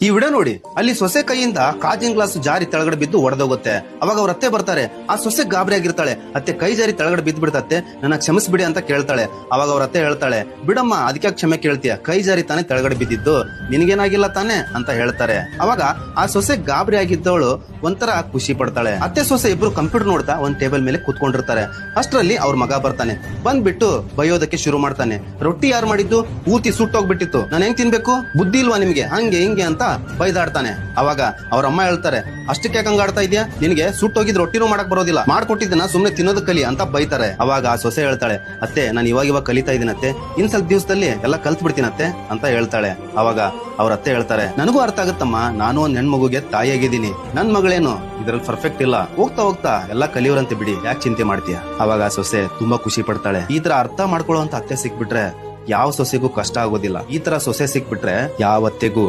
ಈ ವಿಡಿಯೋ ನೋಡಿ, ಅಲ್ಲಿ ಸೊಸೆ ಕೈಯಿಂದ ಕಾಜಿನ ಗ್ಲಾಸ್ ಜಾರಿ ತೆಳಗಡೆ ಬಿದ್ದು ಒಡೆದೋಗುತ್ತೆ. ಅವಾಗ ಅವ್ರ ಅತ್ತೆ ಬರ್ತಾರೆ. ಆ ಸೊಸೆ ಗಾಬರಿ ಆಗಿರ್ತಾಳೆ. ಅತ್ತೆ ಕೈ ಜಾರಿ ತೆಳಗಡೆ ಬಿದ್ದು ಬಿಡ್ತತ್ತೆ, ನನ್ನ ಕ್ಷಮಿಸ್ಬಿಡಿ ಅಂತ ಕೇಳ್ತಾಳೆ. ಅವಾಗ ಅವ್ರ ಅತ್ತೆ ಹೇಳ್ತಾಳೆ, ಬಿಡಮ್ಮ ಅದಕ್ಕೆ ಕ್ಷಮೆ ಕೇಳ್ತೀಯ, ಕೈ ಜಾರಿ ತಾನೇ ತೆಳಗಡೆ ಬಿದ್ದಿದ್ದು, ನಿನಗೇನಾಗಿಲ್ಲ ತಾನೆ ಅಂತ ಹೇಳ್ತಾರೆ. ಅವಾಗ ಆ ಸೊಸೆ ಗಾಬರಿ ಆಗಿದ್ದವಳು ಒಂಥರ ಖುಷಿ ಪಡ್ತಾಳೆ. ಅತ್ತೆ ಸೊಸೆ ಇಬ್ರು ಕಂಪ್ಯೂಟರ್ ನೋಡ್ತಾ ಒಂದ್ ಟೇಬಲ್ ಮೇಲೆ ಕೂತ್ಕೊಂಡಿರ್ತಾರೆ. ಅಷ್ಟರಲ್ಲಿ ಅವ್ರ ಮಗ ಬರ್ತಾನೆ. ಬಂದ್ಬಿಟ್ಟು ಬೈಯೋದಕ್ಕೆ ಶುರು ಮಾಡ್ತಾನೆ. ರೊಟ್ಟಿ ಯಾರು ಮಾಡಿದ್ದು, ಪೂರ್ತಿ ಸುಟ್ಟೋಗ್ಬಿಟ್ಟಿತ್ತು, ನಾನು ಹೆಂಗ್ ತಿನ್ಬೇಕು, ಬುದ್ಧಿ ಇಲ್ವಾ ನಿಮ್ಗೆ, ಹಂಗೆ ಹಿಂಗೆ ಅಂತ ಬೈದಾಡ್ತಾನೆ. ಅವಾಗ ಅವ್ರ ಅಮ್ಮ ಹೇಳ್ತಾರೆ, ಅಷ್ಟಕ್ಕೆ ಹಂಗಾಡ್ತಾ ಇದೆಯಾ, ನಿನಗೆ ಸುಟ್ಟೋಗಿದ್ ರೊಟ್ಟಿನೂ ಮಾಡಕ್ ಬರೋದಿಲ್ಲ, ಮಾಡ್ಕೊಟ್ಟಿದ್ದನ್ನ ಸುಮ್ನೆ ತಿನ್ನೋದು ಕಲಿ ಅಂತ ಬೈತಾರೆ. ಅವಾಗ ಆ ಸೊಸೆ ಹೇಳ್ತಾಳೆ, ಅತ್ತೆ ನಾನು ಇವಾಗ ಕಲಿತಾ ಇದೀನತ್ತೆ, ಇನ್ ಸ್ವಲ್ಪ ದಿವಸದಲ್ಲಿ ಎಲ್ಲ ಕಲ್ತ್ ಬಿಡ್ತೀನತ್ತೆ ಅಂತ ಹೇಳ್ತಾಳೆ. ಅವಾಗ ಅವ್ರ ಅತ್ತೆ ಹೇಳ್ತಾರೆ, ನನಗೂ ಅರ್ಥ ಆಗುತ್ತಮ್ಮ, ನಾನು ಒಂದ್ ಹೆಣ್ಮಗುಗೆ ತಾಯಿಯಾಗಿದ್ದೀನಿ, ನನ್ ಮಗಳೇನು ಇದ್ರಲ್ಲಿ ಪರ್ಫೆಕ್ಟ್ ಇಲ್ಲ, ಹೋಗ್ತಾ ಹೋಗ್ತಾ ಎಲ್ಲ ಕಲಿಯೋರಂತೆ ಬಿಡಿ, ಯಾಕೆ ಚಿಂತೆ ಮಾಡ್ತೀಯ. ಅವಾಗ ಆ ಸೊಸೆ ತುಂಬಾ ಖುಷಿ ಪಡ್ತಾಳೆ. ಈ ತರ ಅರ್ಥ ಮಾಡ್ಕೊಳ್ಳೋ ಅಂತ ಅತ್ತೆ ಸಿಕ್ಬಿಟ್ರೆ ಯಾವ ಸೊಸೆಗೂ ಕಷ್ಟ ಆಗೋದಿಲ್ಲ. ಈ ತರ ಸೊಸೆ ಸಿಕ್ಬಿಟ್ರೆ ಯಾವ ಅತ್ತೆಗೂ